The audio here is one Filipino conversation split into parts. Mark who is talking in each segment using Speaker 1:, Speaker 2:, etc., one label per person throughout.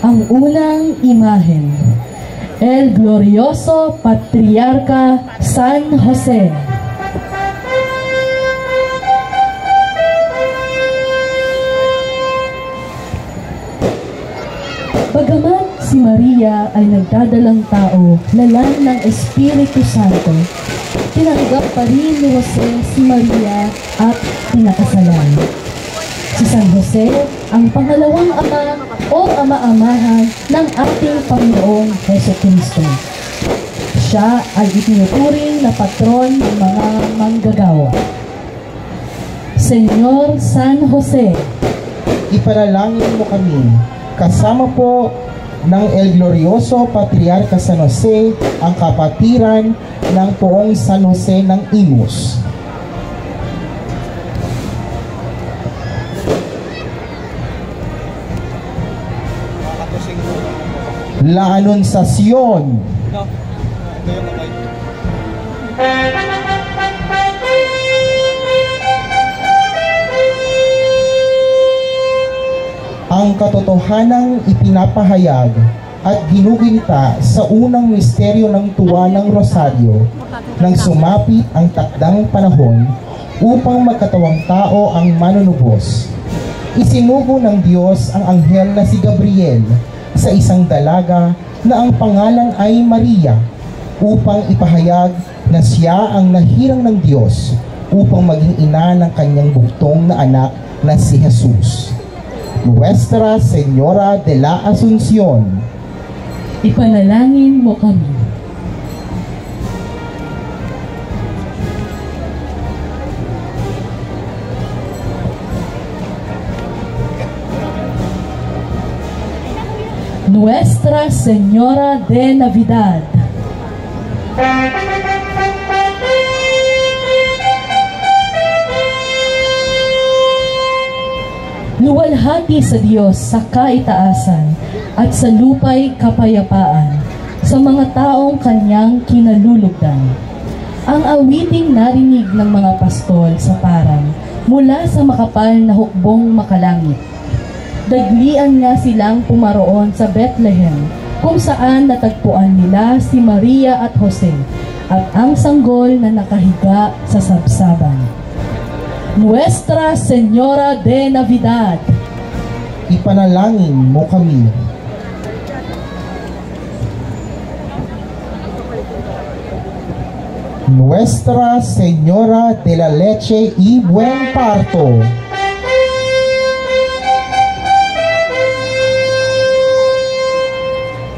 Speaker 1: Ang unang imahen, El Glorioso Patriarca San Jose. Bagamat si Maria ay nagdadalang tao, lalang ng Espiritu Santo, tinanggap pa rin ni Jose si Maria at pinakasalan. Si San Jose ang pangalawang ama o ama-amahan ng ating Panginoong Jesucristo. Siya ay itinuturing na patron ng mga manggagawa. Senyor San Jose,
Speaker 2: ipanalangin mo kami, kasama po ng El Glorioso Patriarca San Jose, ang kapatiran ng poong San Jose ng Imus. La Anunciación. Ang katotohanang ipinapahayag at ginuginita sa unang misteryo ng tuwa ng Rosaryo nang sumapit ang takdang panahon upang magkatawang tao ang manunubos. Isinugo ng Diyos ang anghel na si Gabriel sa isang dalaga na ang pangalan ay Maria upang ipahayag na siya ang nahirang ng Diyos upang maging ina ng kanyang bugtong na anak na si Jesus. Nuestra Señora de la Asunción,
Speaker 1: ipanalangin mo kami. Nuestra Señora de Navidad, luwalhati sa Diyos sa kaitaasan at sa lupay kapayapaan sa mga taong kanyang kinalulugdan. Ang awiting narinig ng mga pastol sa parang mula sa makapal na hukbong makalangit. Daglian nga silang pumaroon sa Bethlehem, kung saan natagpuan nila si Maria at Jose at ang sanggol na nakahiga sa sabsaban. Nuestra Señora de Navidad,
Speaker 2: ipanalangin mo kami. Nuestra Señora de la Leche y Buen Parto,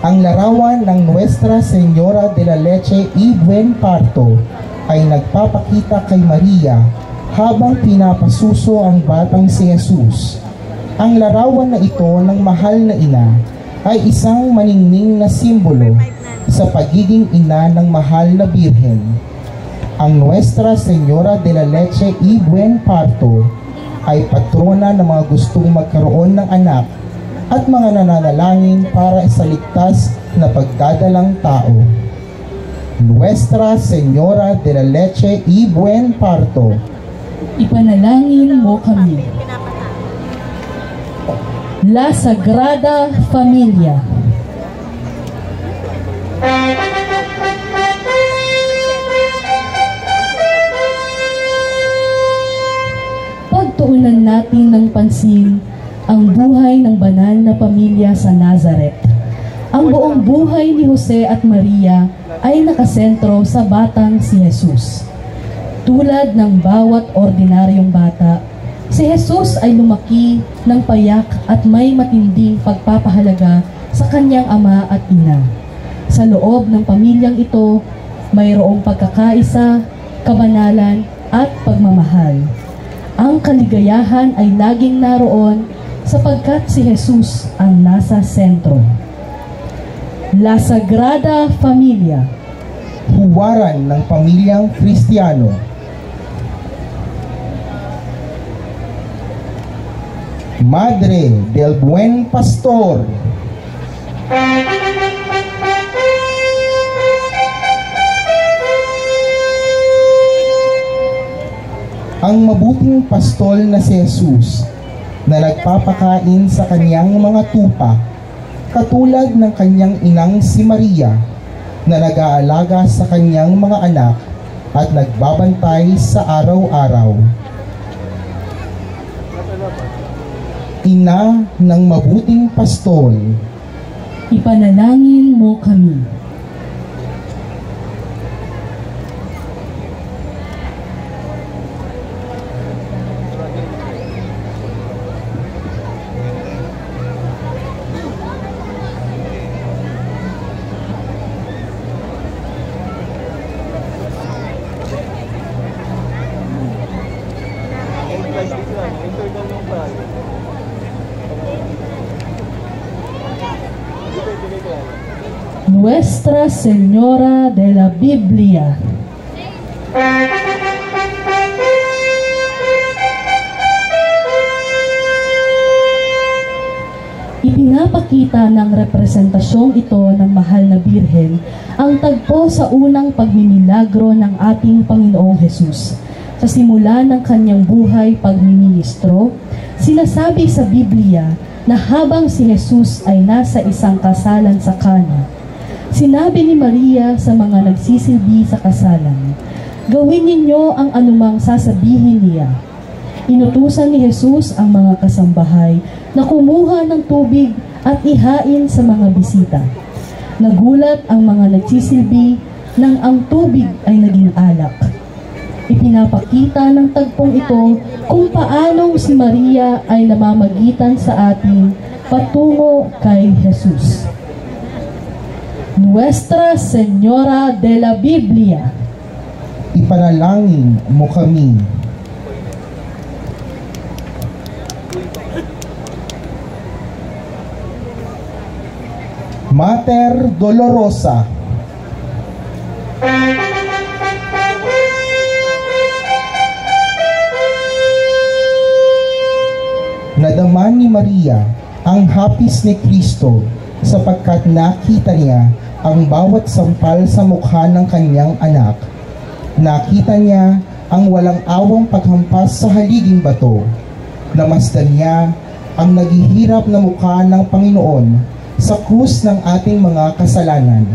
Speaker 2: ang larawan ng Nuestra Señora de la Leche y Buen Parto ay nagpapakita kay Maria habang pinapasuso ang batang si Jesus. Ang larawan na ito ng mahal na ina ay isang maningning na simbolo sa pagiging ina ng mahal na birhen. Ang Nuestra Señora de la Leche y Buen Parto ay patrona ng mga gustong magkaroon ng anak at mga nananalangin para sa ligtas na pagdadalang tao. Nuestra Señora de la Leche y Buen Parto,
Speaker 1: ipanalangin mo kami. La Sagrada Familia, pagtuunan natin ng pansin ang buhay ng banal na pamilya sa Nazaret. Ang buong buhay ni Jose at Maria ay nakasentro sa batang si Jesus. Tulad ng bawat ordinaryong bata, si Jesus ay lumaki ng payak at may matinding pagpapahalaga sa kanyang ama at ina. Sa loob ng pamilyang ito, mayroong pagkakaisa, kabanalan at pagmamahal. Ang kaligayahan ay laging naroon sapagkat si Jesus ang nasa sentro. La Sagrada Familia,
Speaker 2: huwaran ng pamilyang Kristiyano. Madre del Buen Pastor, ang mabuting pastol na si Jesus na nagpapakain sa kanyang mga tupa katulad ng kanyang inang si Maria, na nag-aalaga sa kanyang mga anak at nagbabantay sa araw-araw. Ina ng mabuting pastol,
Speaker 1: ipanalangin mo kami. Nuestra Señora de la Biblia. Ipinapakita ng representasyong ito ng mahal na Birhen ang tagpo sa unang pagmimilagro ng ating Panginoong Hesus. Sa simula ng kanyang buhay pagmiministro, sinasabi sa Biblia na habang si Jesus ay nasa isang kasalan sa Kana, sinabi ni Maria sa mga nagsisilbi sa kasalan, "Gawin ninyo ang anumang sasabihin niya." Inutusan ni Jesus ang mga kasambahay na kumuha ng tubig at ihain sa mga bisita. Nagulat ang mga nagsisilbi nang ang tubig ay naging alak. Ipinapakita ng tagpong ito kung paanong si Maria ay namamagitan sa atin patungo kay Jesus. Nuestra Señora de la Biblia,
Speaker 2: ipanalangin mo kami. Mater Dolorosa, nadama ni Maria ang hapis ni Kristo sapagkat nakita niya ang bawat sampal sa mukha ng kanyang anak. Nakita niya ang walang awang paghampas sa haliging bato. Namasdan niya ang naghihirap na mukha ng Panginoon sa krus ng ating mga kasalanan.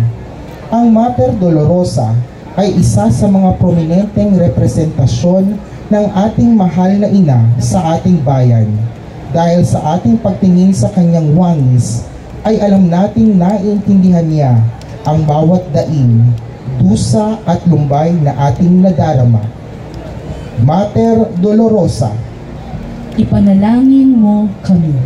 Speaker 2: Ang Mater Dolorosa ay isa sa mga prominenteng representasyon ng ating mahal na ina sa ating bayan. Dahil sa ating pagtingin sa kanyang wangis, ay alam nating naiintindihan niya ang bawat daing, dusa at lumbay na ating nadarama. Mater Dolorosa,
Speaker 1: ipanalangin mo kami.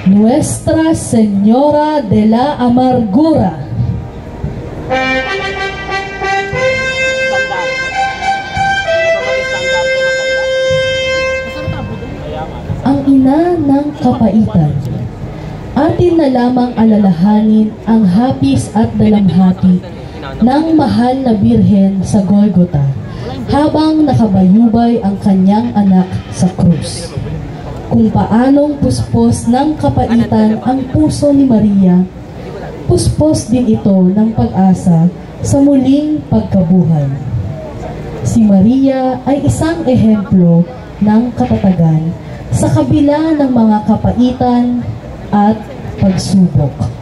Speaker 1: Nuestra Señora de la Amargura. Ang ina ng kapaitan. Atin na lamang alalahanin ang hapis at dalamhati ng mahal na Birhen sa Golgota habang nakabayubay ang kanyang anak sa krus. Kung paanong puspos ng kapaitan ang puso ni Maria, puspos din ito ng pag-asa sa muling pagkabuhay. Si Maria ay isang ehemplo ng katatagan sa kabila ng mga kapaitan at pagsubok.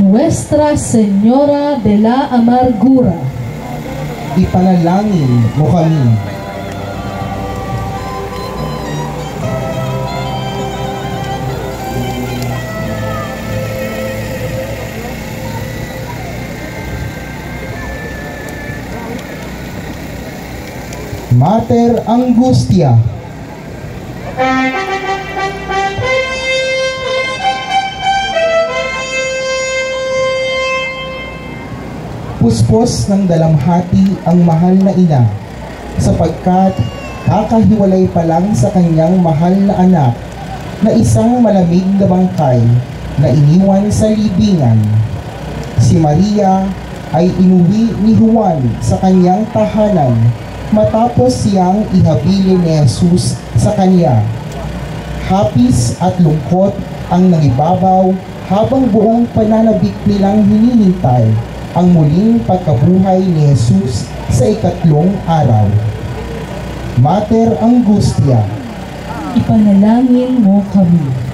Speaker 1: Nuestra Señora de la Amargura.
Speaker 2: Ipanalangin mo kami. Mater Angustia. Puspos ng dalamhati ang mahal na ina, sapagkat kakahiwalay pa lang sa kanyang mahal na anak na isang malamig na bangkay na iniwan sa libingan. Si Maria ay inuwi ni Juan sa kanyang tahanan matapos siyang ihabilin ni Jesus sa kanya. Hapis at lungkot ang nangibabaw habang buong pananabik nilang hinihintay ang muling pagkabuhay ni Jesus sa ikatlong araw. Mater Angustia.
Speaker 1: Ipanalangin mo kami.